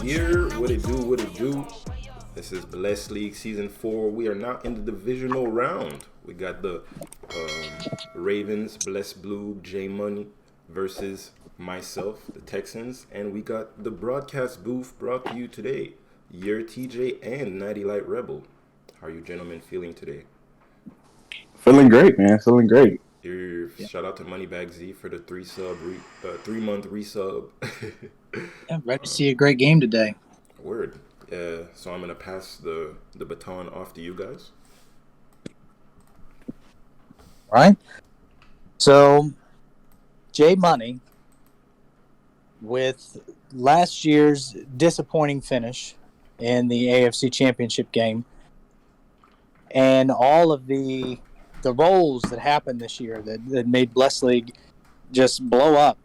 Here, what it do? This is Blessed League Season 4. We are now in the divisional round. We got the Ravens, Blessed Blue, J Money versus myself, the Texans. And we got the broadcast booth brought to you today. Your TJ and Natty Light Rebel. How are you gentlemen feeling today? Feeling great, man. Feeling great. Shout out to Moneybag Z for the 3-month resub. Yeah, ready to see a great game today. Word. So I'm gonna pass the baton off to you guys. All right. So, J Money, with last year's disappointing finish in the AFC Championship game, and all of the roles that happened this year that made Blessed League just blow up.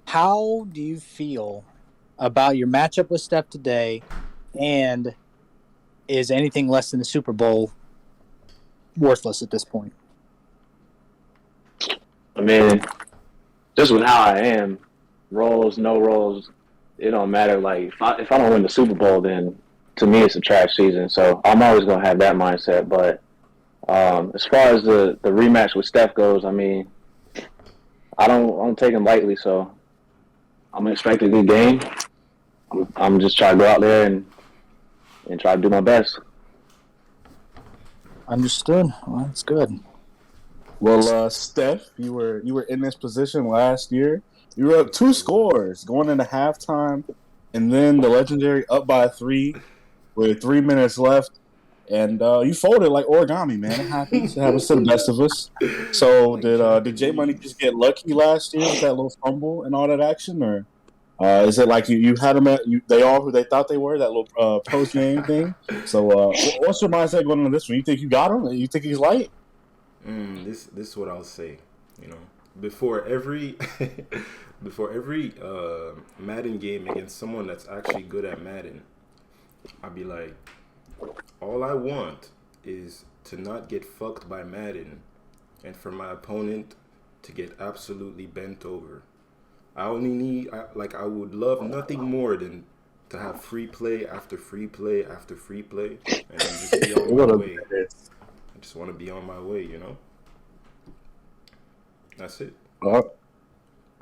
How do you feel about your matchup with Steph today, and is anything less than the Super Bowl worthless at this point? I mean, just with how I am, roles, no roles, it don't matter. Like, if I don't win the Super Bowl, then to me it's a trash season. So I'm always going to have that mindset. But as far as the rematch with Steph goes, I mean, I don't take him lightly. So I'm expecting a good game. I'm just trying to go out there and try to do my best. Understood. Well, that's good. Well, Steph, you were in this position last year. You were up 2 scores going into halftime, and then the legendary up by 3 with 3 minutes left, and you folded like origami, man. It happens. It happens to the best of us. So did J Money just get lucky last year with that little fumble and all that action, or is it like you had them they all who they thought they were, that little post game thing? So what's your mindset going into this one? You think you got him? You think he's light? This is what I'll say. You know, before every Madden game against someone that's actually good at Madden, I'll be like, all I want is to not get fucked by Madden, and for my opponent to get absolutely bent over. I would love nothing more than to have free play after free play after free play, and then just be on my way. I just want to be on my way, you know? That's it. All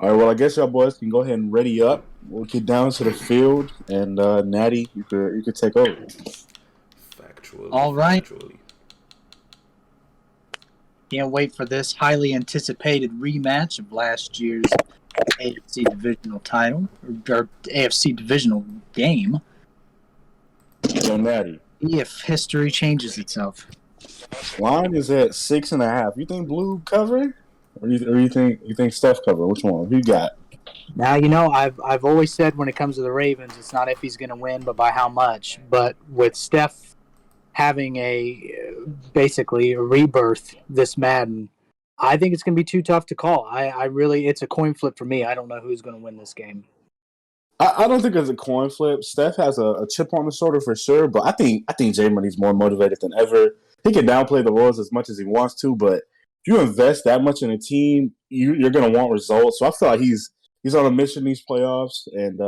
right, well, I guess y'all boys can go ahead and ready up. We'll get down to the field, and Natty, you could take over. Factually. All right. Factually. Can't wait for this highly anticipated rematch of last year's AFC Divisional title, or AFC Divisional game. So, Natty, If history changes itself. line is at 6.5. You think Blue cover, or you think Steph cover? Which one? Who you got? Now, you know, I've always said when it comes to the Ravens, it's not if he's going to win, but by how much. But with Steph having basically a rebirth this Madden, I think it's going to be too tough to call. I really, it's a coin flip for me. I don't know who's going to win this game. I don't think it's a coin flip. Steph has a chip on the shoulder for sure, but I think J Money's more motivated than ever. He can downplay the roles as much as he wants to, but if you invest that much in a team, you're going to want results. So I feel like he's on a mission these playoffs, and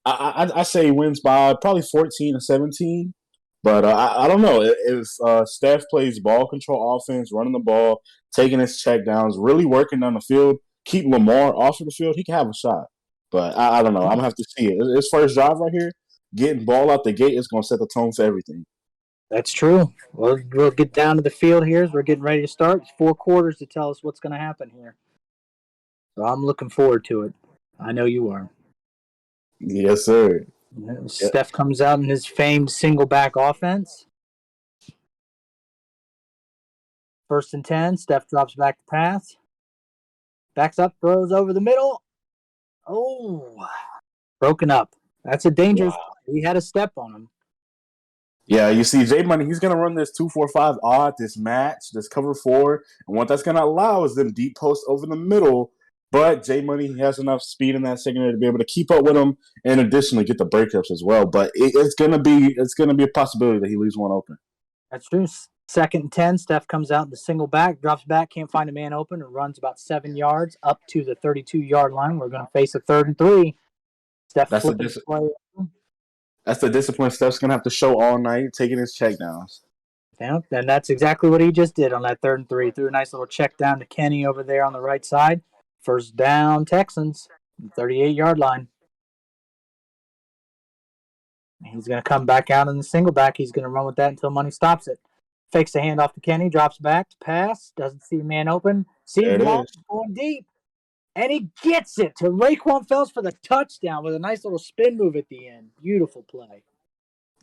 I say he wins by probably 14 or 17. But I don't know if Steph plays ball control offense, running the ball, taking his check downs, really working down the field, keep Lamar off of the field, he can have a shot. But I don't know. I'm going to have to see it. His first drive right here, getting ball out the gate is going to set the tone for everything. That's true. We'll get down to the field here as we're getting ready to start. It's 4 quarters to tell us what's going to happen here. So I'm looking forward to it. I know you are. Yes, sir. Steph comes out in his famed single back offense. 1st and 10. Steph drops back to pass. Backs up, throws over the middle. Oh, broken up. That's a dangerous play. He had a step on him. Yeah, you see, J Money, he's going to run this 2-4-5 odd, this match, this cover 4. And what that's going to allow is them deep posts over the middle. But J Money has enough speed in that secondary to be able to keep up with him and additionally get the breakups as well. But it's going to be a possibility that he leaves one open. That's true. Second and 10. Steph comes out in the single back, drops back, can't find a man open, and runs about 7 yards up to the 32-yard line. We're going to face a 3rd and 3. Steph That's flipping the play. That's the discipline Steph's gonna have to show all night, taking his checkdowns. Yeah, and that's exactly what he just did on that 3rd and 3. Threw a nice little check down to Kenny over there on the right side. First down, Texans, 38-yard line. He's going to come back out in the single back. He's going to run with that until Money stops it. Fakes the handoff to Kenny, drops back to pass, doesn't see a man open, sees Long going deep, and he gets it to Raekwon Phelps for the touchdown with a nice little spin move at the end. Beautiful play.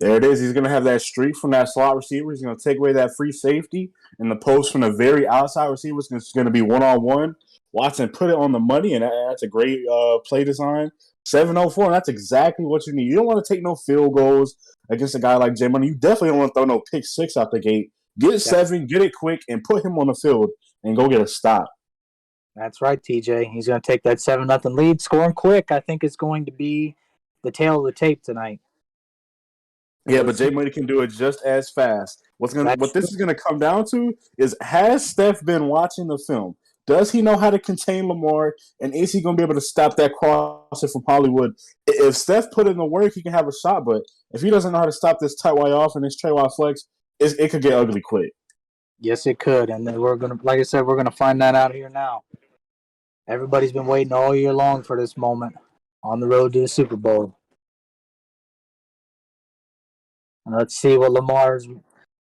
There it is. He's going to have that streak from that slot receiver. He's going to take away that free safety, and the post from the very outside receiver is going to be one-on-one. Watson put it on the money, and that's a great play design. 7:04, and that's exactly what you need. You don't want to take no field goals against a guy like J Money. You definitely don't want to throw no pick six out the gate. Get 7, get it quick, and put him on the field and go get a stop. That's right, TJ. He's going to take that 7-0 lead. Scoring quick, I think, is going to be the tail of the tape tonight. Yeah, but J Money can do it just as fast. What this is going to come down to is, has Steph been watching the film? Does he know how to contain Lamar? And is he going to be able to stop that crosser from Hollywood? If Steph put in the work, he can have a shot. But if he doesn't know how to stop this tight wide off and this Trey wide flex, it could get ugly quick. Yes, it could. And then we're going to, like I said, we're going to find that out here now. Everybody's been waiting all year long for this moment on the road to the Super Bowl. And let's see what Lamar's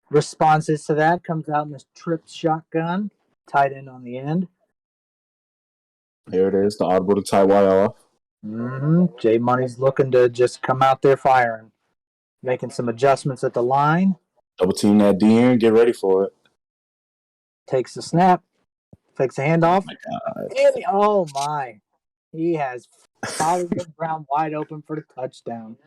response is to that. Comes out in this tripped shotgun. Tight end on the end. There it is, the audible to tight wide off. J Money's looking to just come out there firing. Making some adjustments at the line. Double team that DN, get ready for it. Takes the snap. Fakes the handoff. Oh my. He has Hollywood Brown wide open for the touchdown.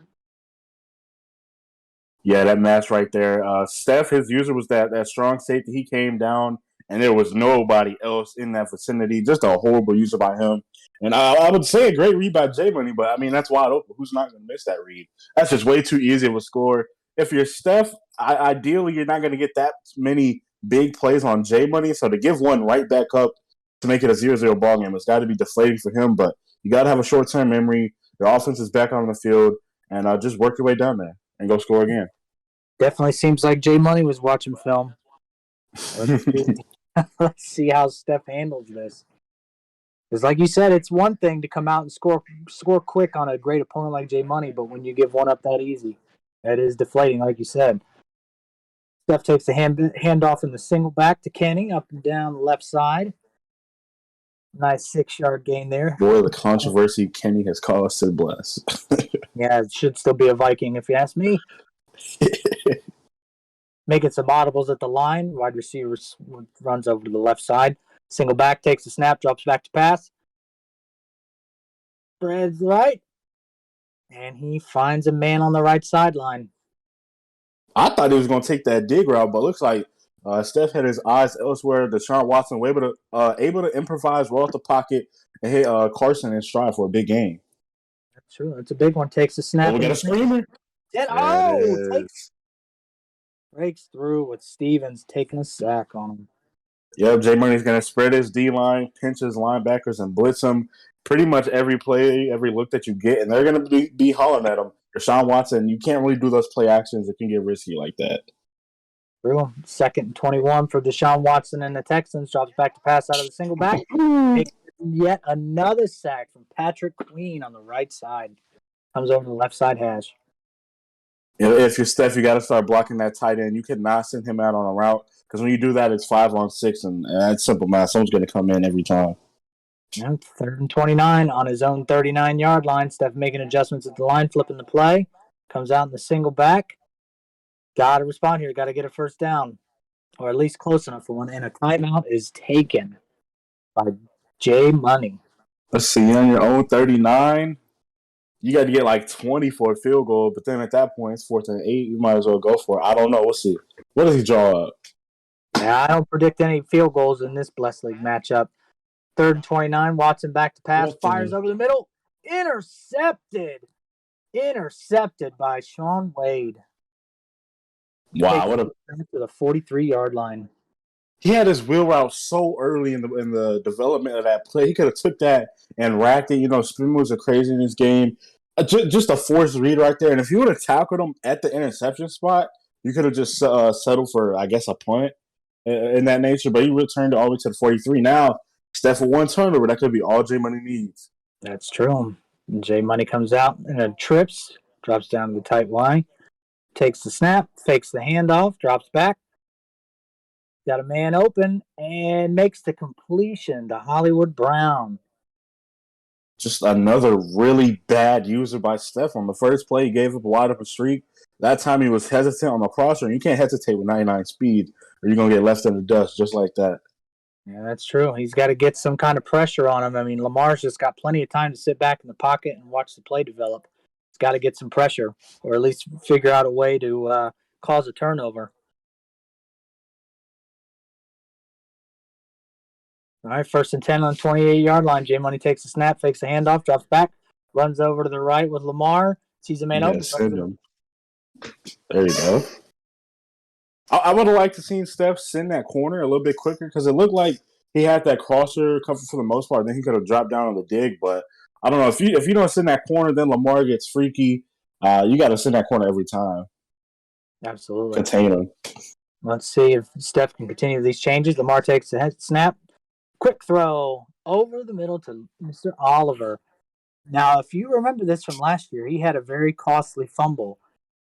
Yeah, that match right there. Steph, his user was that strong safety. He came down, and there was nobody else in that vicinity. Just a horrible user by him. And I would say a great read by J Money, but I mean, that's wide open. Who's not going to miss that read? That's just way too easy of a score. If you're Steph, ideally, you're not going to get that many big plays on J Money. So to give one right back up to make it a 0-0 ball game, it's got to be deflating for him. But you got to have a short-term memory. Your offense is back on the field, and just work your way down there and go score again. Definitely seems like J Money was watching film. Let's see how Steph handles this. Because like you said, it's one thing to come out and score quick on a great opponent like J Money, but when you give one up that easy, that is deflating, like you said. Steph takes the handoff in the single back to Kenny, up and down the left side. Nice 6-yard gain there. Boy, the controversy Kenny has caused to bless. Yeah, it should still be a Viking if you ask me. Making some audibles at the line. Wide receiver runs over to the left side. Single back, takes the snap, drops back to pass. Spreads right. And he finds a man on the right sideline. I thought he was going to take that dig route, but it looks like Steph had his eyes elsewhere. Deshaun Watson was able to improvise, roll out the pocket, and hit Carson in stride for a big game. That's true. It's a big one. Takes the snap. We got a screamer. Breaks through with Stevens taking a sack on him. Yep, J Money's going to spread his D-line, pinch his linebackers, and blitz them pretty much every play, every look that you get, and they're going to be hollering at him. Deshaun Watson, you can't really do those play actions. It can get risky like that. True. 2nd and 21 for Deshaun Watson and the Texans. Drops back to pass out of the single back. Makes yet another sack from Patrick Queen on the right side. Comes over to the left side hash. If you're Steph, you got to start blocking that tight end. You cannot send him out on a route because when you do that, it's 5-on-6, and that's simple math. Someone's going to come in every time. And 3rd and 29 on his own 39-yard line. Steph making adjustments at the line, flipping the play. Comes out in the single back. Got to respond here. Got to get a first down, or at least close enough for one. And a timeout is taken by J Money. Let's see, on your own 39, you got to get like 20 for a field goal. But then at that point, it's 4th and 8. You might as well go for it. I don't know. We'll see. What does he draw up? Yeah, I don't predict any field goals in this Blessed League matchup. 3rd and 29. Watson back to pass. Fires over the middle. Intercepted by Sean Wade. Wow, Takes what a it to the 43-yard line. he had his wheel route so early in the development of that play. He could have took that and racked it. You know, spin moves are crazy in this game. Just a forced read right there. And if you would have tackled him at the interception spot, you could have just settled for, I guess, a punt in that nature. But he returned it all the way to the 43. Now, Steph with one turnover, that could be all J Money needs. That's true. J Money comes out and trips, drops down to the tight Y, takes the snap, fakes the handoff, drops back. Got a man open and makes the completion to Hollywood Brown. Just another really bad user by Steph. On the first play, he gave up a wide open streak. That time he was hesitant on the crosser, and you can't hesitate with 99 speed, or you're going to get left in the dust just like that. Yeah, that's true. He's got to get some kind of pressure on him. I mean, Lamar's just got plenty of time to sit back in the pocket and watch the play develop. He's got to get some pressure, or at least figure out a way to cause a turnover. All right, 1st and 10 on the 28-yard line. J Money takes a snap, fakes a handoff, drops back, runs over to the right with Lamar, sees a man open. Send him. There you go. I would have liked to seen Steph send that corner a little bit quicker because it looked like he had that crosser covered for the most part. Then he could have dropped down on the dig. But I don't know if you don't send that corner, then Lamar gets freaky. You got to send that corner every time. Absolutely. Contain him. Let's see if Steph can continue these changes. Lamar takes a snap. Quick throw over the middle to Mr. Oliver. Now, if you remember this from last year, he had a very costly fumble.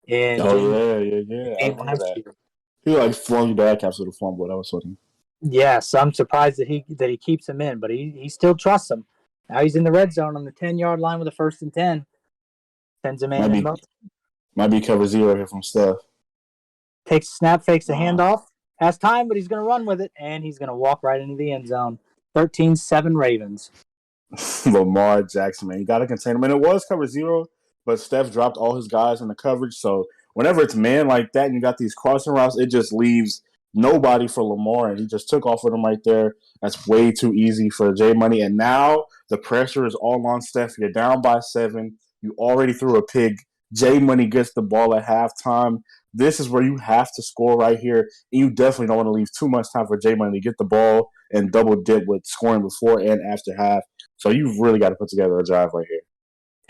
Yeah. I remember that. Year. He flung back after the fumble. That was funny. Yes, I'm surprised that he keeps him in, but he still trusts him. Now he's in the red zone on the 10-yard line with a 1st and 10. Sends him in. Might be cover 0 here from Steph. Takes a snap, fakes the handoff. Has time, but he's going to run with it, and he's going to walk right into the end zone. 13-7 Ravens. Lamar Jackson, man. You got to contain him. And it was cover 0, but Steph dropped all his guys in the coverage. So whenever it's man like that and you got these crossing routes, it just leaves nobody for Lamar. And he just took off with him right there. That's way too easy for J Money. And now the pressure is all on Steph. You're down by 7. You already threw a pig. J Money gets the ball at halftime. This is where you have to score right here. And you definitely don't want to leave too much time for J Money to get the ball and double dip with scoring before and after half. So you've really got to put together a drive right here.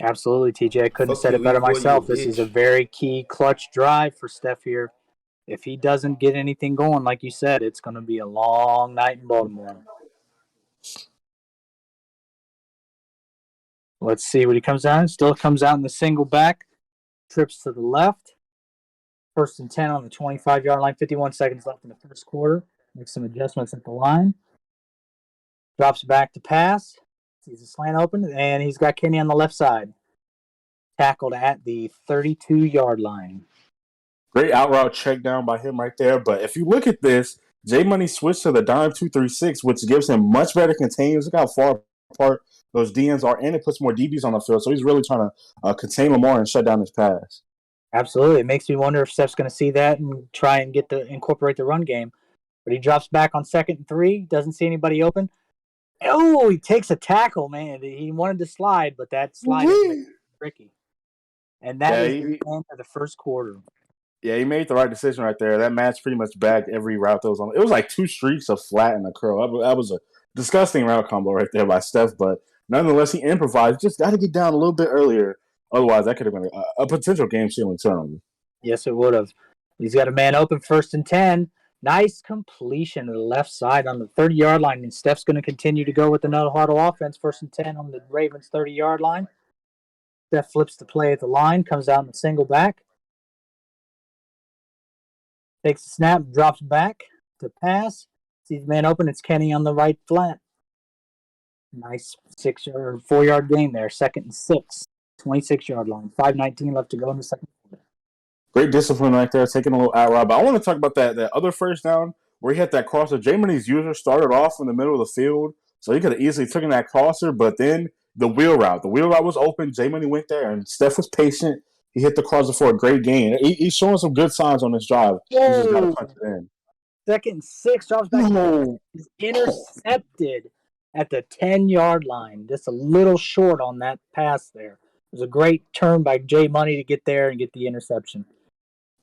Absolutely, TJ. I couldn't have said it better myself. This is a very key clutch drive for Steph here. If he doesn't get anything going, like you said, it's going to be a long night in Baltimore. Let's see what he comes out. Still comes out in the single back. Trips to the left. 1st and 10 on the 25-yard line. 51 seconds left in the first quarter. Makes some adjustments at the line. Drops back to pass. Sees a slant open, and he's got Kenny on the left side. Tackled at the 32-yard line. Great out route check down by him right there. But if you look at this, J Money switched to the dime 2-3-6, which gives him much better containers. Look how far apart those DNs are, and it puts more DBs on the field. So he's really trying to contain Lamar and shut down his pass. Absolutely. It makes me wonder if Steph's going to see that and try and incorporate the run game. But he drops back on 2nd and 3, doesn't see anybody open. Oh, he takes a tackle, man. He wanted to slide, but that slide is tricky. And that is the end of the first quarter. Yeah, he made the right decision right there. That match pretty much bagged every route that was on. It was like 2 streaks of flat and a curl. That was a disgusting route combo right there by Steph, but nonetheless, he improvised. Just got to get down a little bit earlier. Otherwise, that could have been a potential game-sealing turnover. Yes, it would have. He's got a man open, 1st and 10. Nice completion to the left side on the 30-yard line, and Steph's going to continue to go with the no-huddle offense. 1st and 10 on the Ravens' 30-yard line. Steph flips the play at the line, comes out in the single back. Takes a snap, drops back to pass. Sees the man open. It's Kenny on the right flat. Nice 4-yard gain there. 2nd and 6. 26-yard line. 5:19 left to go in the second quarter. Great discipline right there, taking a little out route. But I want to talk about that other first down where he had that crosser. J Money's user started off in the middle of the field, so he could have easily taken that crosser, but then the wheel route was open. J Money went there, and Steph was patient. He hit the crosser for a great gain. He's showing some good signs on this drive. He's just got to punch it in. 2nd and 6, drops back. He's intercepted at the 10-yard line. Just a little short on that pass there. It was a great turn by J Money to get there and get the interception.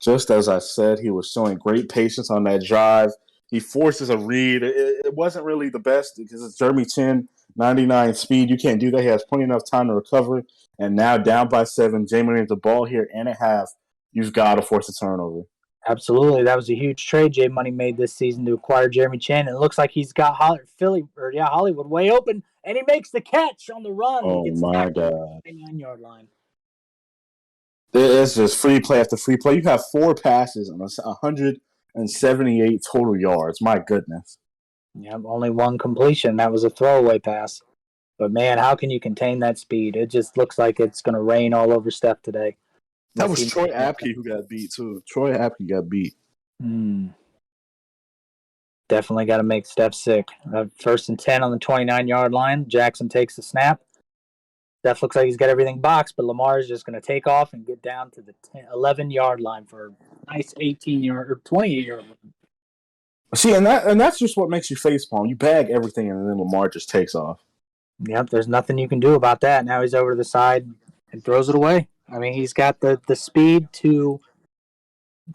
Just as I said, he was showing great patience on that drive. He forces a read. It wasn't really the best because it's Jeremy Chin, 99 speed. You can't do that. He has plenty enough time to recover. And now down by 7, Jamie needs the ball here and a half. You've got to force a turnover. Absolutely. That was a huge trade J Money made this season to acquire Jeremy Chin. And it looks like he's got Hollywood way open. And he makes the catch on the run. Oh, Gets my tackled God. at the 9-yard line. It's just free play after free play. You have 4 passes and 178 total yards. My goodness. Yeah, only one completion. That was a throwaway pass. But, man, how can you contain that speed? It just looks like it's going to rain all over Steph today. That was Troy Apke who got beat, too. Troy Apke got beat. Definitely got to make Steph sick. 1st and 10 on the 29-yard line. Jackson takes the snap. Steph looks like he's got everything boxed, but Lamar is just going to take off and get down to the 11-yard line for a nice 18-yard or 28-yard line. See, and that's just what makes you facepalm. You bag everything, and then Lamar just takes off. Yep, there's nothing you can do about that. Now he's over to the side and throws it away. I mean, he's got the speed to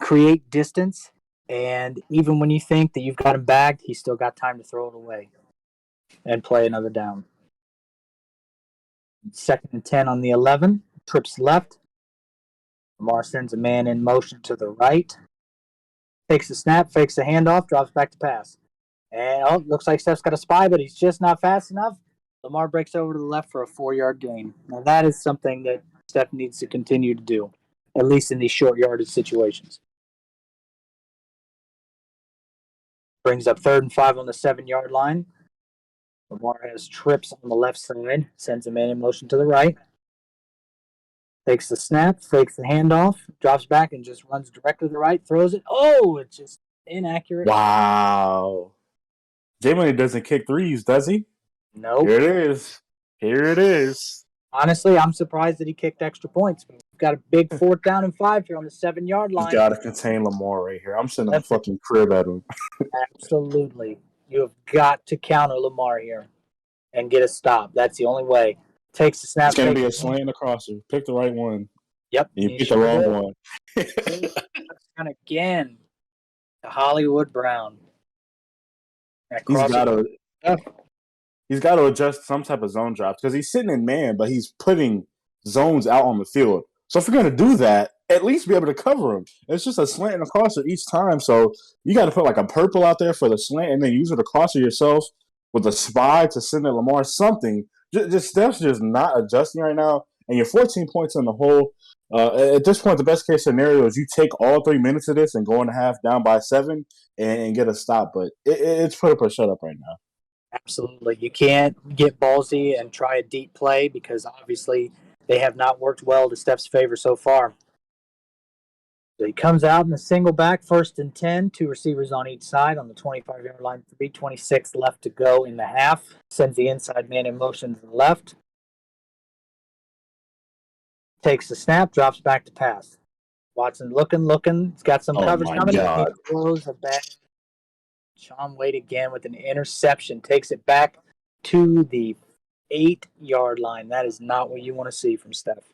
create distance, and even when you think that you've got him bagged, he's still got time to throw it away and play another down. 2nd and 10 on the 11. Trips left. Lamar sends a man in motion to the right. Takes the snap, fakes the handoff, drops back to pass. And looks like Steph's got a spy, but he's just not fast enough. Lamar breaks over to the left for a 4-yard gain. Now that is something that Steph needs to continue to do, at least in these short yardage situations. Brings up 3rd and 5 on the 7-yard line. Lamar has trips on the left side, sends a man in motion to the right. Takes the snap, fakes the handoff, drops back and just runs directly to the right, throws it. Oh, it's just inaccurate. Wow. J-Money doesn't kick threes, does he? Nope. Here it is. Here it is. Honestly, I'm surprised that he kicked extra points. We've got a big 4th down and 5 here on the 7-yard line. You got to contain Lamar right here. I'm sending a fucking crib at him. Absolutely. You have got to counter Lamar here and get a stop. That's the only way. Takes the snap. It's going to be a slant and a crosser. Pick the right one. Yep. You picked the wrong one. And again, to Hollywood Brown. He's got to adjust some type of zone drops because he's sitting in man, but he's putting zones out on the field. So if you're going to do that, at least be able to cover him. It's just a slant and a crosser each time. So you got to put like a purple out there for the slant and then use it to crosser yourself with a spy to send at Lamar something. Just Steph's just not adjusting right now, and you're 14 points in the hole. At this point, the best case scenario is you take all 3 minutes of this and go in a half down by 7 and get a stop. But it's put up or shut up right now. Absolutely. You can't get ballsy and try a deep play because obviously they have not worked well to Steph's favor so far. So he comes out in a single back, 1st and 10, 2 receivers on each side on the 25-yard line, 3:26 left to go in the half. Sends the inside man in motion to the left. Takes the snap, drops back to pass. Watson looking. He's got some coverage coming. He throws a bad. Sean Wade again with an interception. Takes it back to the 8-yard line. That is not what you want to see from Steph.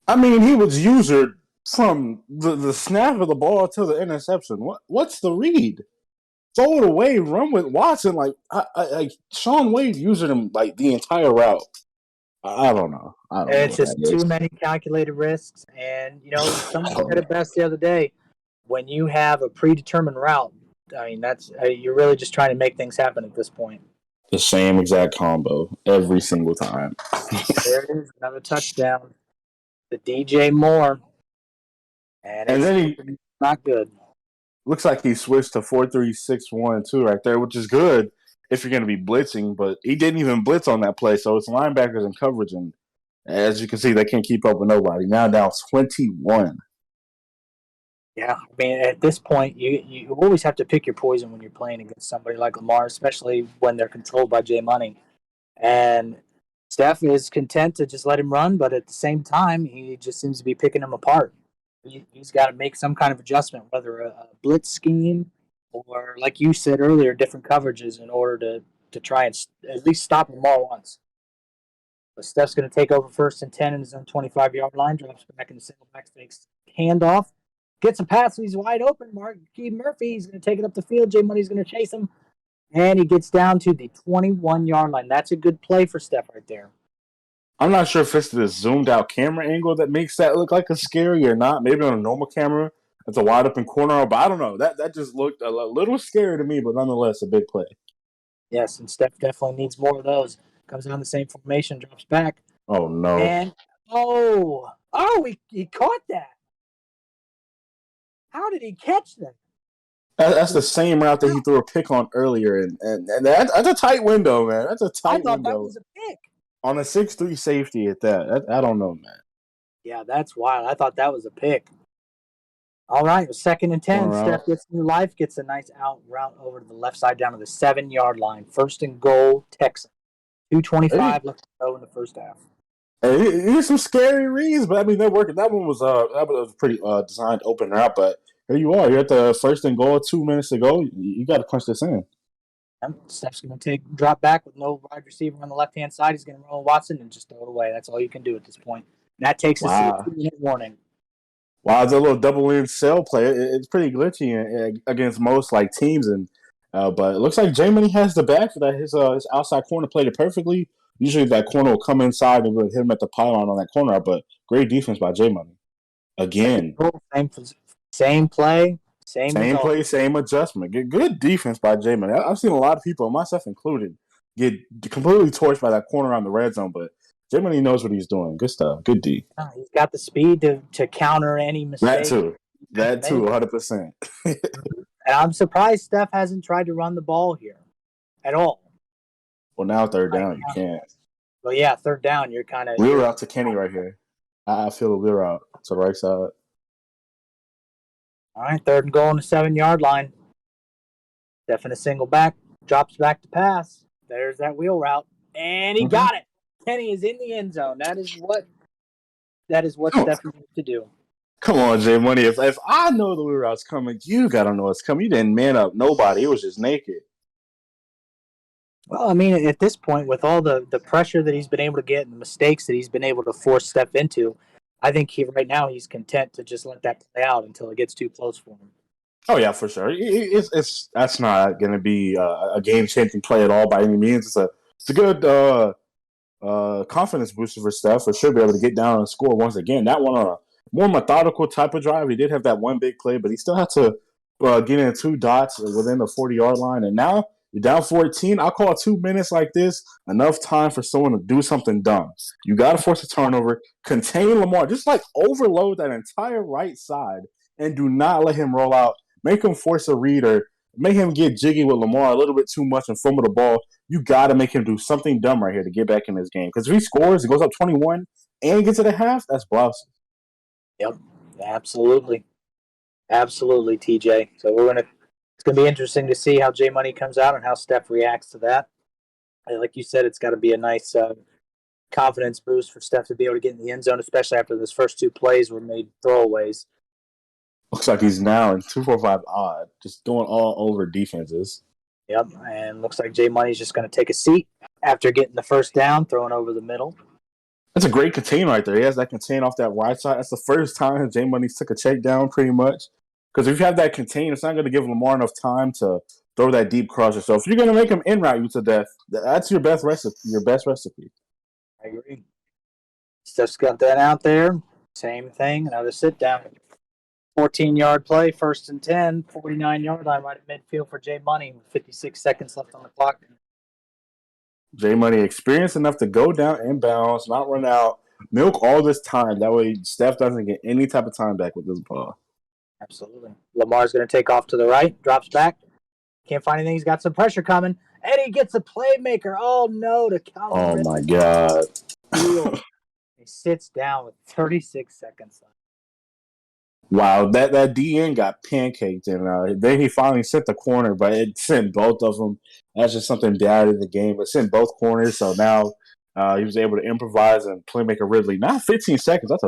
I mean, he was usured from the snap of the ball to the interception. What's the read? Throw it away, run with Watson. Like Sean Wade using him like the entire route. I don't know. It's just too many calculated risks. And, someone said it best the other day. When you have a predetermined route, I mean, that's you're really just trying to make things happen at this point. The same exact combo every single time. There it is, another touchdown. The DJ Moore. And then he's not good. Looks like he switched to 4-3-6-1 too right there, which is good if you're going to be blitzing, but he didn't even blitz on that play, so it's linebackers and coverage, and as you can see, they can't keep up with nobody. Now down 21. Yeah, I mean, at this point, you always have to pick your poison when you're playing against somebody like Lamar, especially when they're controlled by J Money. And Steph is content to just let him run, but at the same time, he just seems to be picking him apart. He's got to make some kind of adjustment, whether a blitz scheme or, like you said earlier, different coverages in order to try and at least stop Lamar once. But Steph's going to take over 1st and 10 in his own 25-yard line, drops back in the single back, takes handoff, Gets a pass. He's wide open. Marquis Murphy. He's going to take it up the field. Jay Money's going to chase him. And he gets down to the 21-yard line. That's a good play for Steph right there. I'm not sure if it's the zoomed out camera angle that makes that look like a scary or not. Maybe on a normal camera, it's a wide open corner, but I don't know. That just looked a little scary to me, but nonetheless, a big play. Yes, and Steph definitely needs more of those. Comes down the same formation, drops back. Oh, no. And, he caught that. How did he catch that? That's the same route that he threw a pick on earlier, and that's a tight window, man. That's a tight window. I thought that was a pick. On a 6'3" safety at that. I don't know, man. Yeah, that's wild. I thought that was a pick. All right, 2nd and 10. Steph gets new life, gets a nice out route over to the left side down to the 7-yard line. 1st and goal, Texans. 2:25 left to go in the first half. Hey, here's some scary reads, but I mean, they're working. That one was pretty designed to open up, but here you are. You're at the 1st and goal, 2 minutes to go. You got to punch this in. Steph's going to drop back with no wide receiver on the left-hand side. He's going to roll Watson and just throw it away. That's all you can do at this point. And that takes us to a 2-minute warning. Wow, it's a little double-in cell play. It's pretty glitchy against most teams, but it looks like J Money has the back for that. His outside corner played it perfectly. Usually that corner will come inside and hit him at the pylon on that corner, but great defense by J Money. Again, same play. Same play, same adjustment. Good defense by J Money. I've seen a lot of people, myself included, get completely torched by that corner on the red zone, but J Money knows what he's doing. Good stuff. Good D. He's got the speed to counter any mistake. That too, 100%. And I'm surprised Steph hasn't tried to run the ball here at all. Well, now 3rd down, you can't. Well, yeah, 3rd down, you're kind of... Wheel route to Kenny right here. I feel a wheel route to the right side. All right, 3rd and goal on the 7-yard line. Steph in a single back, drops back to pass. There's that wheel route, and he got it. Kenny is in the end zone. That is what Steph needs to do. Come on, J Money. If I know the wheel route's coming, you gotta know it's coming. You didn't man up nobody. It was just naked. Well, I mean, at this point, with all the pressure that he's been able to get and the mistakes that he's been able to force Steph into, I think right now he's content to just let that play out until it gets too close for him. Oh yeah, for sure. That's not going to be a game-changing play at all by any means. It's a good confidence booster for Steph. For sure, be able to get down and score once again. That one on a more methodical type of drive. He did have that one big play, but he still had to get in 2 dots within the 40-yard line. And now you're down 14. I'll call 2 minutes like this enough time for someone to do something dumb. You got to force a turnover, contain Lamar, just overload that entire right side, and do not let him roll out. Make him force a read or make him get jiggy with Lamar a little bit too much and fumble the ball. You got to make him do something dumb right here to get back in this game. Because if he scores, he goes up 21 and gets to the half, that's blousy. Yep, absolutely. Absolutely, TJ. So it's going to be interesting to see how J Money comes out and how Steph reacts to that. And like you said, it's got to be a nice confidence boost for Steph to be able to get in the end zone, especially after those first 2 plays were made throwaways. Looks like he's now in 2-4-5 odd, just going all over defenses. Yep, and looks like J Money's just going to take a seat after getting the 1st down, throwing over the middle. That's a great contain right there. He has that contain off that right side. That's the first time J Money's took a check down pretty much. Because if you have that contain, it's not going to give Lamar enough time to throw that deep crosser. So if you're going to make him in-route you to death, that's your best recipe. I agree. Steph's got that out there. Same thing, another sit down. 14-yard play, 1st and 10, 49-yard line right at midfield for J Money with 56 seconds left on the clock. J Money experienced enough to go down inbounds, not run out, milk all this time. That way Steph doesn't get any type of time back with this ball. Absolutely. Lamar's going to take off to the right, drops back. Can't find anything. He's got some pressure coming. And he gets a playmaker. Oh, no, to counter. Oh, my God. He sits down with 36 seconds left. Wow, that DN got pancaked, and then he finally sent the corner, but it sent both of them. That's just something bad in the game. It sent both corners, so now he was able to improvise and playmaker Ridley. Not 15 seconds. That's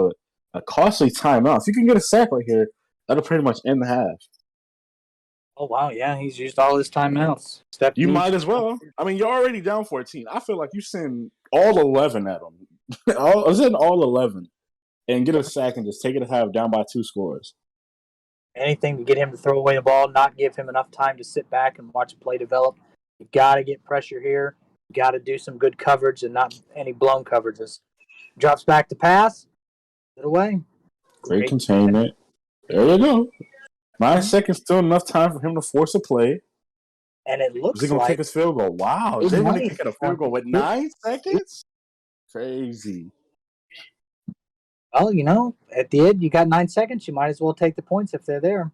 a costly timeout. If you can get a sack right here, that'll pretty much end the half. Oh, wow, yeah, he's used all his timeouts. You might as well. I mean, you're already down 14. I feel like you send all 11 at him. I send all 11 and get a sack and just take it to half down by 2 scores. Anything to get him to throw away the ball, not give him enough time to sit back and watch a play develop. You got to get pressure here. You got to do some good coverage and not any blown coverages. Drops back to pass. It away. Great containment. There you go. 9 seconds, still enough time for him to force a play. And it looks Is he going to kick his field goal? Wow. Jay Money kicking a field goal with 9 seconds? Crazy. Well, at the end, you got 9 seconds. You might as well take the points if they're there.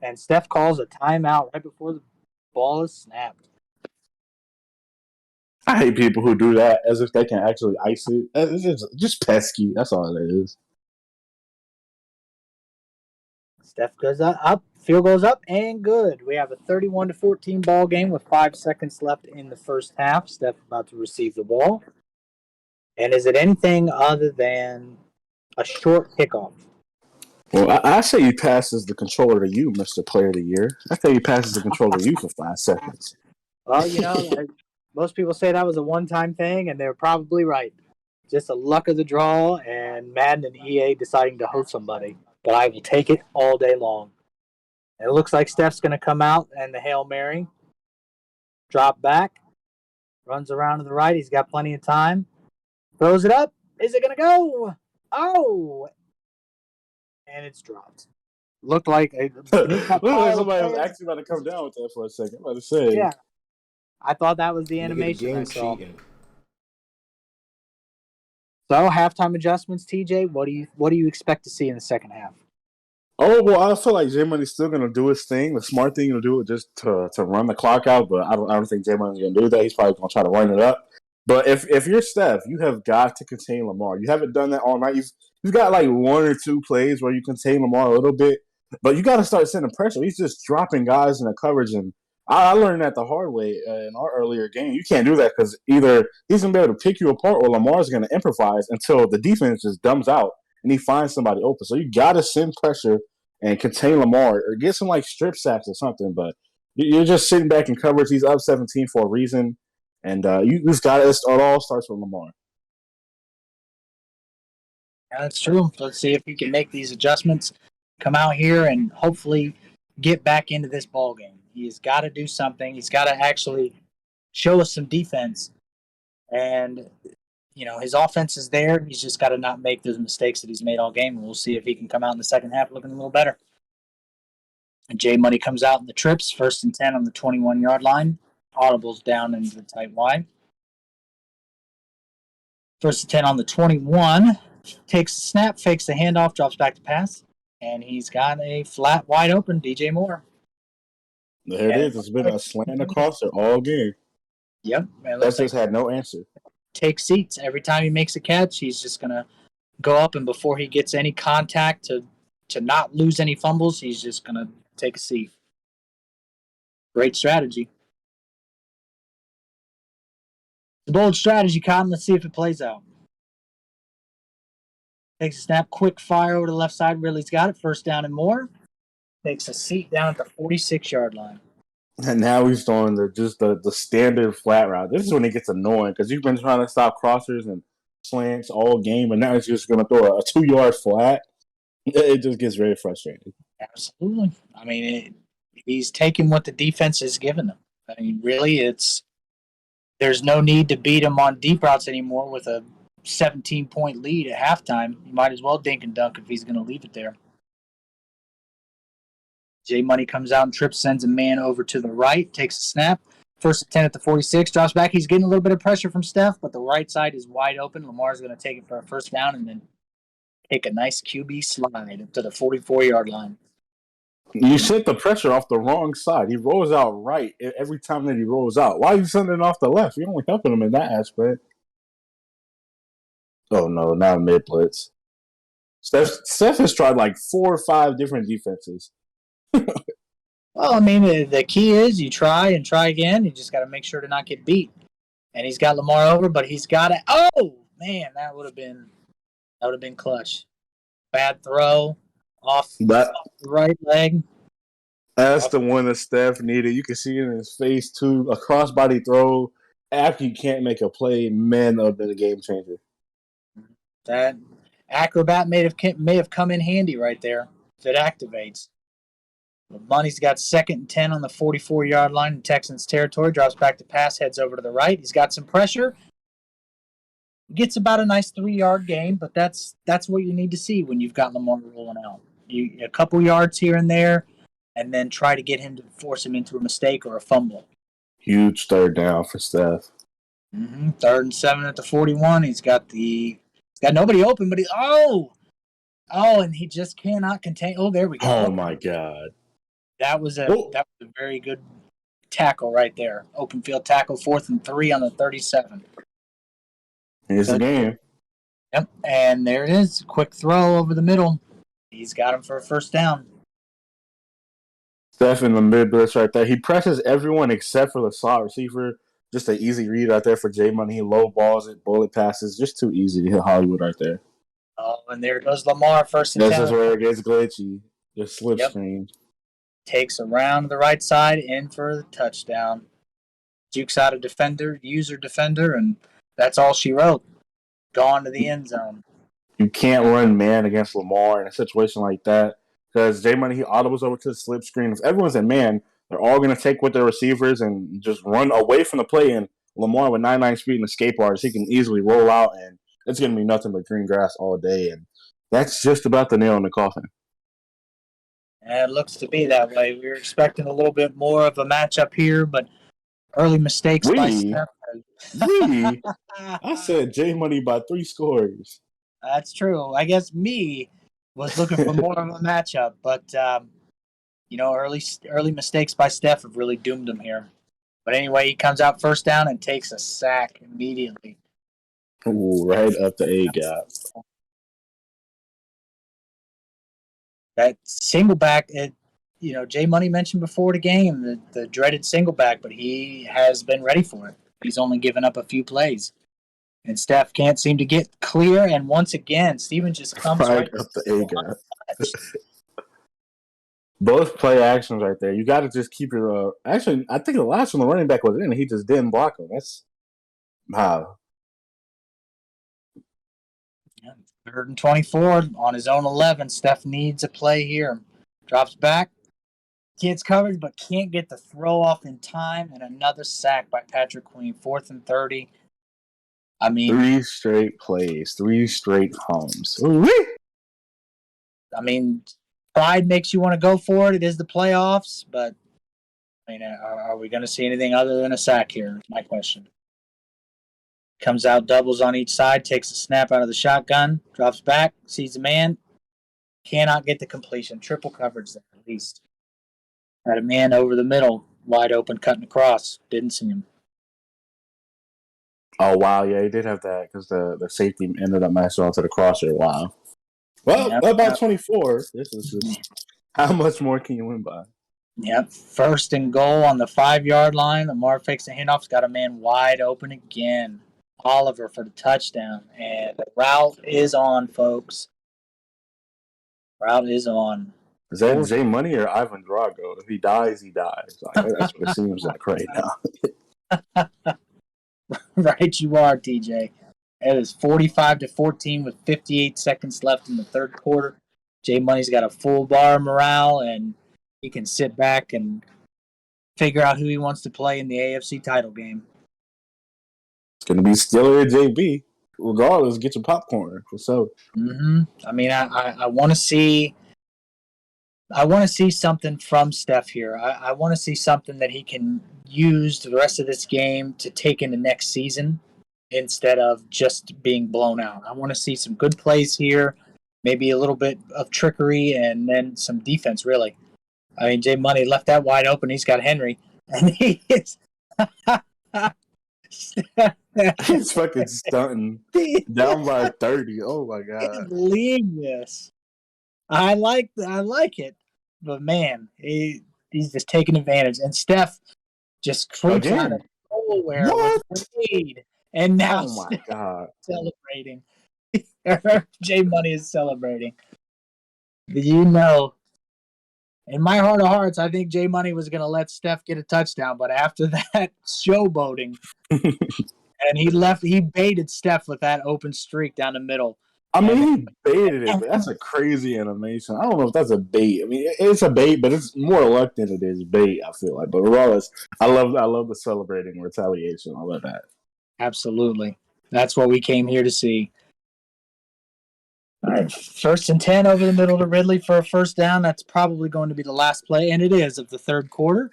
And Steph calls a timeout right before the ball is snapped. I hate people who do that as if they can actually ice it. It's just pesky. That's all it is. Steph goes up, field goes up, and good. We have a 31-14 ball game with 5 seconds left in the first half. Steph about to receive the ball. And is it anything other than a short kickoff? Well, I say he passes the controller to you, Mr. Player of the Year. I say he passes the controller to you for 5 seconds. Well, most people say that was a one-time thing, and they're probably right. Just a luck of the draw and Madden and EA deciding to host somebody. But I will take it all day long. And it looks like Steph's going to come out and the Hail Mary. Drop back. Runs around to the right. He's got plenty of time. Throws it up. Is it going to go? Oh! And it's dropped. Looked like somebody was actually about to come down with that for a second. I'm about to say. Yeah. I thought that was the animation I saw. Cheating. So halftime adjustments, TJ. What do you expect to see in the second half? Oh well, I feel like J Money's still gonna do his thing. The smart thing to do is just to run the clock out. But I don't think J Money's gonna do that. He's probably gonna try to run it up. But if you're Steph, you have got to contain Lamar. You haven't done that all night. You've got like 1 or 2 plays where you contain Lamar a little bit, but you got to start sending pressure. He's just dropping guys in the coverage, and I learned that the hard way in our earlier game. You can't do that because either he's gonna be able to pick you apart, or Lamar's gonna improvise until the defense just dumbs out and he finds somebody open. So you got to send pressure and contain Lamar, or get some like strip sacks or something. But you're just sitting back in coverage. He's up 17 for a reason. And you just got it. It all starts with Lamar. Yeah, that's true. Let's see if he can make these adjustments, come out here, and hopefully get back into this ball game. He's got to do something. He's got to actually show us some defense. And his offense is there. He's just got to not make those mistakes that he's made all game. And we'll see if he can come out in the second half looking a little better. And Jay Money comes out in the trips, 1st and 10 on the 21-yard line. Audibles down into the tight wide. 1st and 10 on the 21. Takes the snap, fakes the handoff, drops back to pass. And he's got a flat, wide open DJ Moore. There it is. It's been a slant across it all game. Yep. That just had no answer. Take seats. Every time he makes a catch, he's just going to go up, and before he gets any contact to not lose any fumbles, he's just going to take a seat. Great strategy. The bold strategy, Cotton. Let's see if it plays out. Takes a snap, quick fire over to the left side. Ridley's got it. 1st down and more. Takes a seat down at the 46-yard line. And now he's throwing the standard flat route. This is when it gets annoying because you've been trying to stop crossers and slants all game, and now he's just going to throw a 2-yard flat. It just gets very frustrating. Absolutely. I mean, he's taking what the defense has given him. I mean, really, there's no need to beat him on deep routes anymore with a 17-point lead at halftime. You might as well dink and dunk if he's going to leave it there. Jay Money comes out and trips, sends a man over to the right, takes a snap. 1st and 10 at the 46, drops back. He's getting a little bit of pressure from Steph, but the right side is wide open. Lamar's going to take it for a 1st down and then take a nice QB slide up to the 44-yard line. You sent the pressure off the wrong side. He rolls out right every time that he rolls out. Why are you sending it off the left? You're only helping him in that aspect. Oh, no, not mid-blitz. Steph has tried like 4 or 5 different defenses. Well, I mean, the key is you try and try again. You just got to make sure to not get beat. And he's got Lamar over, but he's got it. Oh, man, that would have been clutch. Bad throw off the right leg. That's the one that Steph needed. You can see it in his face, too. A crossbody throw after you can't make a play, man, that would have been a game changer. That acrobat may have come in handy right there if it activates. Money's got 2nd and 10 on the 44-yard line in Texans territory. Drops back to pass, heads over to the right. He's got some pressure. Gets about a nice 3-yard gain, but that's what you need to see when you've got Lamar rolling out. A couple yards here and there, and then try to get him to force him into a mistake or a fumble. Huge third down for Steph. 3rd and 7 at the 41. He's got nobody open, but and he just cannot contain. Oh, there we go. Oh my God. That was a very good tackle right there. Open field tackle, 4th and 3 on the 37. Here's the game. Yep, and there it is. Quick throw over the middle. He's got him for a first down. Steph in the mid blitz right there. He presses everyone except for the slot receiver. Just an easy read right there for J Money. He low balls it, bullet passes. Just too easy to hit Hollywood right there. Oh, and there goes Lamar, 1st and 10. This is where it gets glitchy. The slip screen. Takes around to the right side, in for the touchdown. Jukes out a user defender, and that's all she wrote. Gone to the end zone. You can't run man against Lamar in a situation like that because J Money, he audibles over to the slip screen. If everyone's in man, they're all going to take with their receivers and just run away from the play. And Lamar with 99 speed and escape artists, he can easily roll out, and it's going to be nothing but green grass all day. And that's just about the nail in the coffin. And it looks to be that way. We were expecting a little bit more of a matchup here, but early mistakes by Steph. I said J Money by 3 scores. That's true. I guess me was looking for more of a matchup, but early mistakes by Steph have really doomed him here. But anyway, he comes out first down and takes a sack immediately. Ooh, right up the A gap. That single back, J Money mentioned before the game the dreaded single back, but he has been ready for it. He's only given up a few plays. And Steph can't seem to get clear, and once again, Steven just comes right up the A gap. Both play actions right there. You got to just keep your. Actually, I think the last one the running back was in, and he just didn't block him. That's wow. 3rd and 24 on his own 11. Steph needs a play here. Drops back, gets covered, but can't get the throw off in time, and another sack by Patrick Queen. 4th and 30. I mean, 3 straight plays, 3 straight homes. I mean, pride makes you want to go for it. It is the playoffs, but I mean, are we going to see anything other than a sack here? Is my question. Comes out, doubles on each side, takes a snap out of the shotgun, drops back, sees the man, cannot get the completion. Triple coverage there, at least. Had a man over the middle, wide open, cutting across. Didn't see him. Oh, wow. Yeah, he did have that because the safety ended up mashing onto the crosser. Wow. Well, about 24. This is just how much more can you win by? Yep. 1st and goal on the 5-yard line. Lamar fakes a handoff. He's got a man wide open again. Oliver for the touchdown. And the route is on, folks. Route is on. Is that J Money or Ivan Drago? If he dies, he dies. That's what it seems like right now. Right, you are, TJ. It is 45-14 with 58 seconds left in the 3rd quarter. J Money's got a full bar of morale, and he can sit back and figure out who he wants to play in the AFC title game. It's going to be Steeler or JB. Regardless, get your popcorn. So, I mean, I want to see. I want to see something from Steph here. I want to see something that he can use the rest of this game to take into next season instead of just being blown out. I want to see some good plays here, maybe a little bit of trickery, and then some defense, really. I mean, J Money left that wide open. He's got Henry, and he is... He's fucking stunting. Down by 30. Oh, my God. I can't believe this. I like it, but man, he's just taking advantage. And Steph just creeps out of nowhere with lead, and now my God, celebrating. J Money is celebrating. You know, in my heart of hearts, I think J Money was going to let Steph get a touchdown, but after that showboating, and he baited Steph with that open streak down the middle. I mean, he baited it, but that's a crazy animation. I don't know if that's a bait. I mean, it's a bait, but it's more luck than it is bait. I feel like, but regardless, I love the celebrating retaliation. I love that. Absolutely. That's what we came here to see. All right, 1st and 10 over the middle to Ridley for a first down. That's probably going to be the last play, and it is, of the third quarter.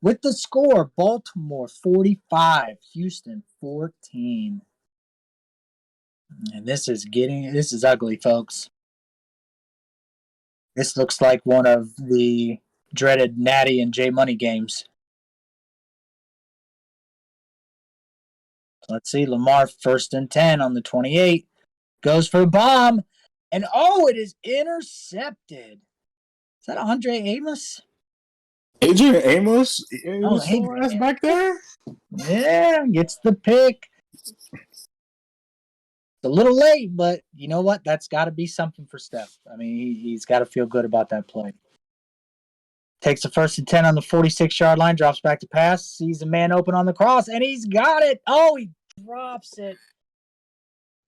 With the score, Baltimore 45, Houston 14. And this is ugly, folks. This looks like one of the dreaded Natty and J Money games. Let's see, Lamar 1st and 10 on the 28. Goes for a bomb. And it is intercepted. Is that Andre Amos? Adrian Amos? Adrian Amos back there? Yeah, gets the pick. A little late, but you know what? That's got to be something for Steph. I mean, he's got to feel good about that play. Takes the 1st and 10 on the 46-yard line, drops back to pass, sees a man open on the cross, and he's got it. He drops it.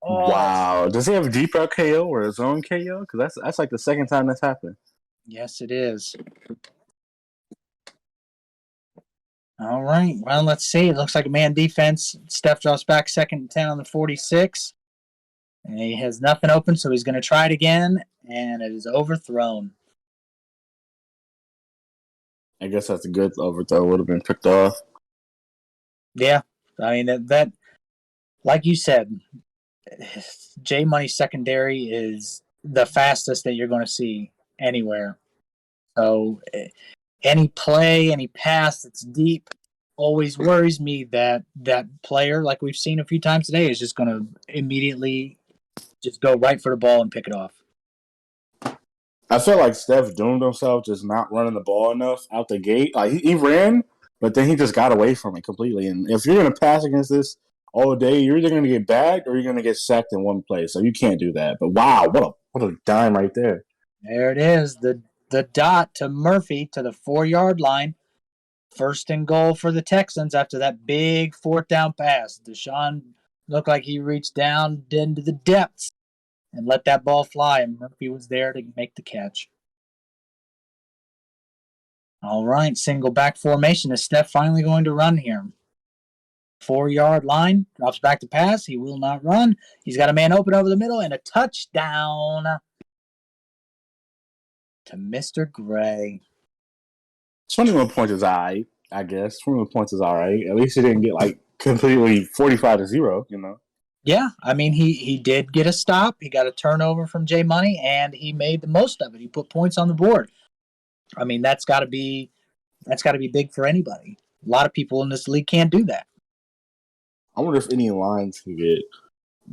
Wow. Does he have a deep route KO or his own KO? Because that's like the second time that's happened. Yes, it is. All right. Well, let's see. It looks like a man defense. Steph drops back 2nd and 10 on the 46. And he has nothing open, so he's going to try it again, and it is overthrown. I guess that's a good overthrow. Would have been picked off. Yeah. I mean, that like you said, J Money secondary is the fastest that you're going to see anywhere. So any play, any pass that's deep always worries me that player, like we've seen a few times today, is just going to immediately just go right for the ball and pick it off. I feel like Steph doomed himself just not running the ball enough out the gate. Like he ran, but then he just got away from it completely. And if you're going to pass against this all day, you're either going to get bagged or you're going to get sacked in one play. So you can't do that. But wow, what a dime right there. There it is. The dot to Murphy to the 4-yard line. 1st and goal for the Texans after that big 4th down pass. Deshaun looked like he reached down into the depths and let that ball fly, and Murphy was there to make the catch. All right, single back formation. Is Steph finally going to run here? 4-yard line, drops back to pass. He will not run. He's got a man open over the middle, and a touchdown to Mr. Gray. 21 points is all right, I guess. 21 points is all right. At least he didn't get like completely 45-0, you know? Yeah, I mean, he did get a stop. He got a turnover from J Money, and he made the most of it. He put points on the board. I mean, that's got to be big for anybody. A lot of people in this league can't do that. I wonder if any lines can get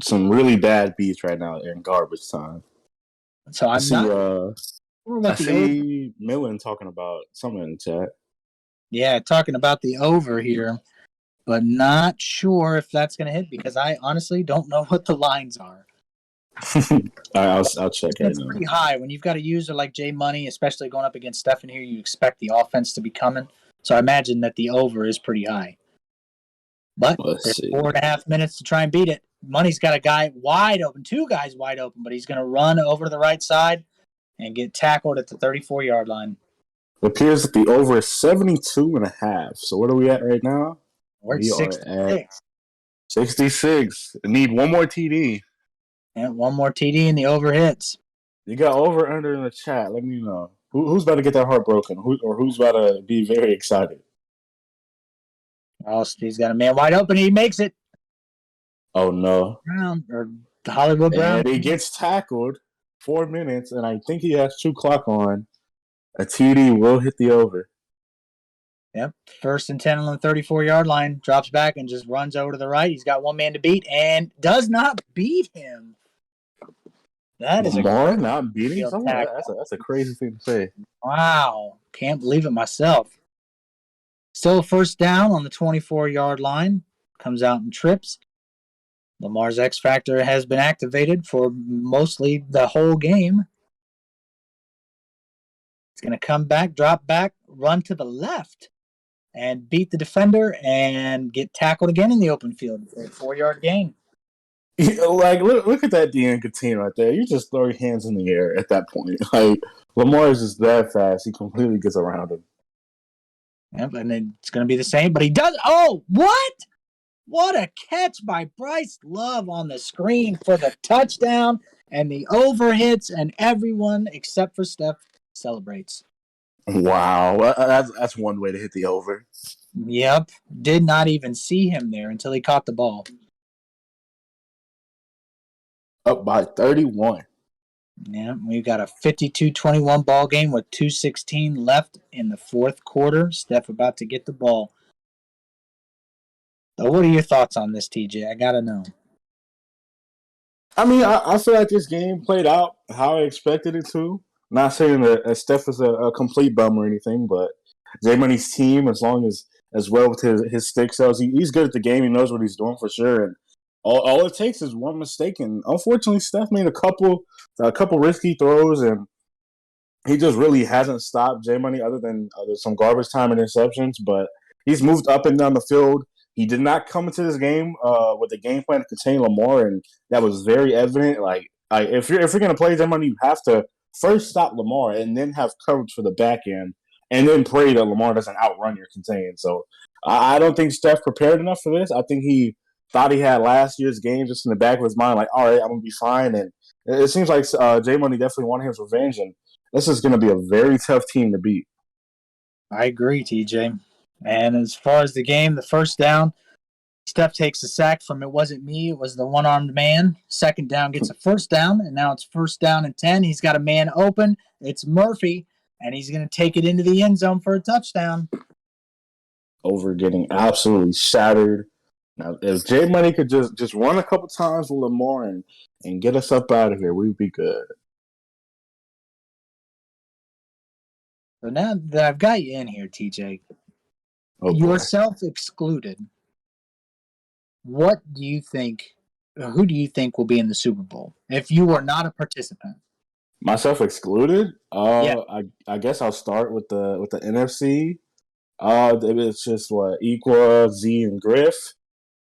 some really bad beats right now in garbage time. So I see Millen talking about something in the chat. Yeah, talking about the over here, but not sure if that's going to hit because I honestly don't know what the lines are. I'll check it. It's pretty high. When you've got a user like J Money, especially going up against Stephen here, you expect the offense to be coming. So I imagine that the over is pretty high. But there's 4.5 minutes to try and beat it. Money's got a guy wide open, 2 guys wide open, but he's going to run over to the right side and get tackled at the 34-yard line. It appears that the over is 72.5. So what are we at right now? We're at 66. 66. I need one more TD. And one more TD and the over hits. You got over under in the chat. Let me know. Who's about to get that heart broken? Who's about to be very excited? Oh, he's got a man wide open. He makes it. Oh, no. Brown, or Hollywood Brown. And he gets tackled 4 minutes, and I think he has 2 clock on. A TD will hit the over. Yep. 1st and 10 on the 34-yard line. Drops back and just runs over to the right. He's got one man to beat and does not beat him. That is Lamar not beating someone? That's a crazy thing to say. Wow. Can't believe it myself. Still a 1st down on the 24-yard line. Comes out and trips. Lamar's X Factor has been activated for mostly the whole game. He's going to come back, drop back, run to the left, and beat the defender and get tackled again in the open field for a 4-yard gain. Like, look at that DN container right there. You just throw your hands in the air at that point. Like, Lamar is just that fast. He completely gets around him. Yep, and it's going to be the same, but he does. Oh, what? What a catch by Bryce Love on the screen for the touchdown, and the over hits, and everyone except for Steph celebrates. Wow, that's one way to hit the over. Yep, did not even see him there until he caught the ball. Up by 31. Yeah, we've got a 52-21 ball game with 2:16 left in the fourth quarter. Steph about to get the ball. So what are your thoughts on this, TJ? I gotta know. I mean, I feel like this game played out how I expected it to. Not saying that Steph is a complete bum or anything, but J Money's team, as well with his stick sales, he's good at the game. He knows what he's doing for sure. And all it takes is one mistake. And unfortunately, Steph made a couple risky throws, and he just really hasn't stopped J Money other than some garbage time and interceptions. But he's moved up and down the field. He did not come into this game with a game plan to contain Lamar, and that was very evident. Like if you're gonna play J Money, you have to first stop Lamar and then have coverage for the back end, and then pray that Lamar doesn't outrun your contain. So I don't think Steph prepared enough for this. I think he thought he had last year's game just in the back of his mind, like, all right, I'm gonna be fine. And it seems like J Money definitely wanted his revenge, and this is gonna be a very tough team to beat. I agree, TJ. And as far as the game, the first down, Steph takes a sack from it wasn't me, it was the one-armed man. Second down gets a first down, and now it's first down and 10. He's got a man open. It's Murphy, and he's going to take it into the end zone for a touchdown. Over getting absolutely shattered. Now, if J Money could just run a couple times with Lamar and get us up out of here, we'd be good. So now that I've got you in here, TJ, yourself excluded, what do you think, who do you think will be in the Super Bowl if you were not a participant? Myself excluded? Yeah. I guess I'll start with the NFC. It's just Equa, Z, and Griff.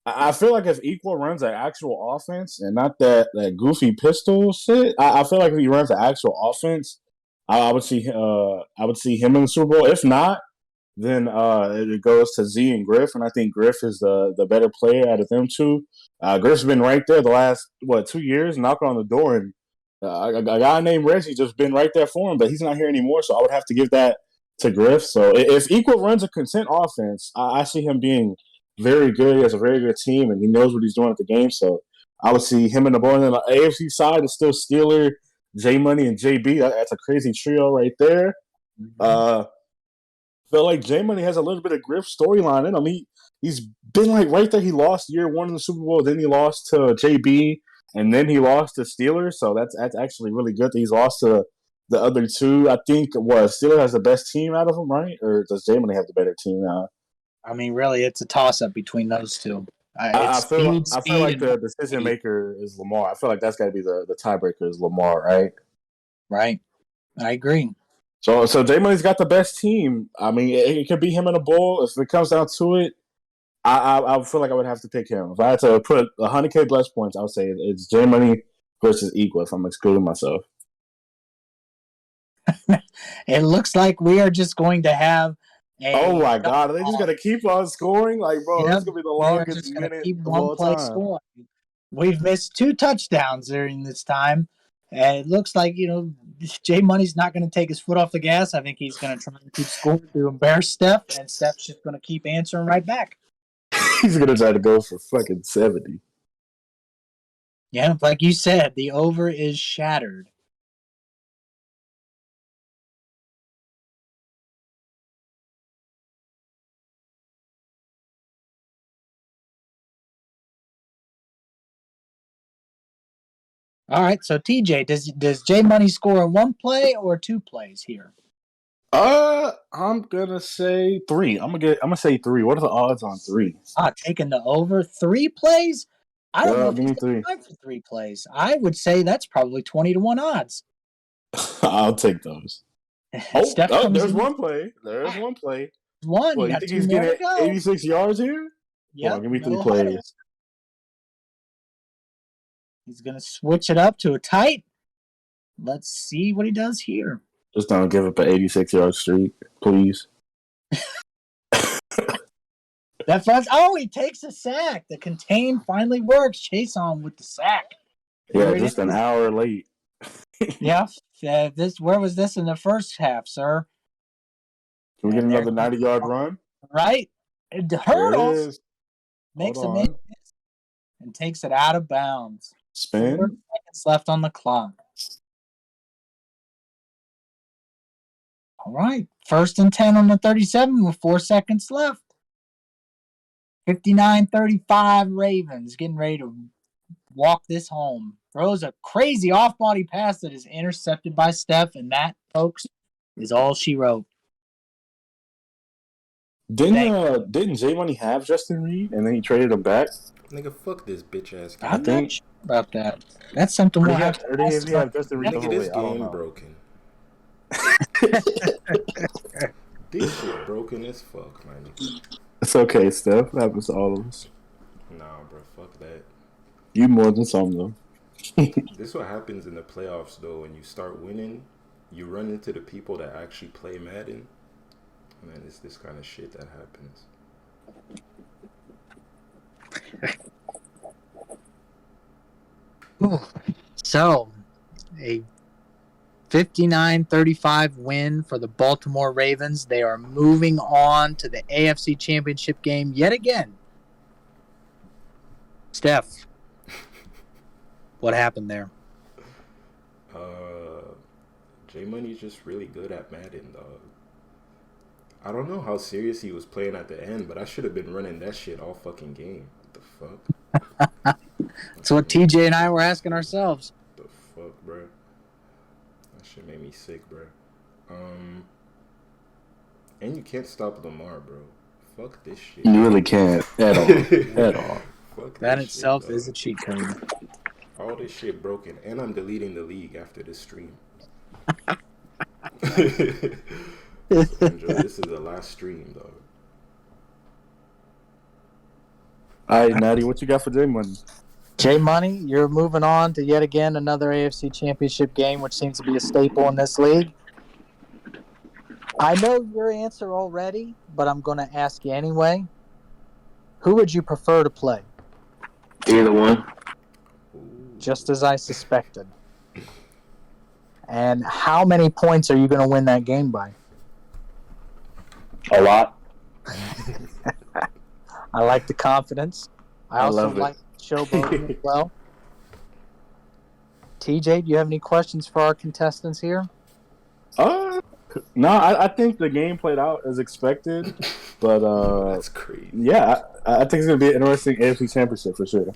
I feel like if Equa runs an actual offense and not that goofy pistol shit, I feel like if he runs an actual offense, I would see him in the Super Bowl. If not, then it goes to Z and Griff, and I think Griff is the better player out of them two. Griff's been right there the last 2 years, knocking on the door, and a guy named Reggie just been right there for him, but he's not here anymore, so I would have to give that to Griff. So if Equa runs a consent offense, I see him being very good. He has a very good team, and he knows what he's doing at the game. So I would see him in the ball. And then the AFC side is still Steeler, J Money, and JB. That's a crazy trio right there. Feel like J Money has a little bit of Griff storyline in him. He's been like right there. He lost year one in the Super Bowl, then he lost to JB, and then he lost to Steelers. So that's actually really good that he's lost to the other two. I think Steelers has the best team out of them, right? Or does J Money have the better team now? I mean, really, it's a toss-up between those two. I feel like the decision maker is Lamar. I feel like that's got to be the tiebreaker is Lamar, right? Right. I agree. So J Money's got the best team. I mean, it could be him in a bowl. If it comes down to it, I feel like I would have to pick him. If I had to put 100K blessed points, I would say it's J Money versus Equa if I'm excluding myself. It looks like we are just going to have oh my God! Are they just gonna keep on scoring? Like, bro, this is gonna be the longest minute of all time. Scoring. We've missed 2 touchdowns during this time, and it looks like J Money's not going to take his foot off the gas. I think he's going to try to keep scoring to embarrass Steph, and Steph's just going to keep answering right back. He's going to try to go for fucking 70. Yeah, like you said, the over is shattered. All right, so TJ, does J Money score in 1 play or 2 plays here? I'm gonna say 3. I'm gonna say 3. What are the odds on 3? Taking the over 3 plays? I don't know if he's got time for 3 plays. I would say that's probably 20-1 odds. I'll take those. There's 1 play. There's 1 play. One. You think he's getting 86 yards here? Yeah. Give me 3 plays. He's going to switch it up to a tight. Let's see what he does here. Just don't give up an 86-yard streak, please. That front. Oh, he takes a sack. The contain finally works. Chase on with the sack. Yeah, just an hour late. Yeah. Where was this in the first half, sir? Can we get another 90-yard run? Right. It hurdles. Makes a miss and takes it out of bounds. Spin. 4 seconds left on the clock. All right. 1st and 10 on the 37 with 4 seconds left. 59-35 Ravens getting ready to walk this home. Throws a crazy off-body pass that is intercepted by Steph, and that, folks, is all she wrote. Didn't J Money have Justin Reed and then he traded him back? Nigga, fuck this bitch ass game. I'm not sure about that. That's something we'll have to ask have Justin Reed. Nigga, this game broken. This shit broken as fuck, man. It's okay, Steph. It happens to all of us. Nah, bro, fuck that. You more than some, though. This is what happens in the playoffs, though. When you start winning, you run into the people that actually play Madden. Man, it's this kind of shit that happens. So, a 59-35 win for the Baltimore Ravens. They are moving on to the AFC Championship game yet again. Steph, what happened there? J Money's just really good at Madden, dog. I don't know how serious he was playing at the end, but I should have been running that shit all fucking game. What the fuck? That's what TJ and I were asking ourselves. What the fuck, bro? That shit made me sick, bro. And you can't stop Lamar, bro. Fuck this shit. You really can't at all. At all. Fuck That this itself shit, is a cheat code. All this shit broken, and I'm deleting the league after this stream. Enjoy. This is the last stream, dog. All right, Natty, what you got for J Money? J Money, you're moving on to yet again another AFC Championship game, which seems to be a staple in this league. I know your answer already, but I'm going to ask you anyway. Who would you prefer to play? Either one. Just as I suspected. And how many points are you going to win that game by? A lot. I like the confidence. I also love it. like showboating as well. TJ, do you have any questions for our contestants here? No, I think the game played out as expected, but That's crazy. yeah, I think it's gonna be an interesting AFC Championship for sure.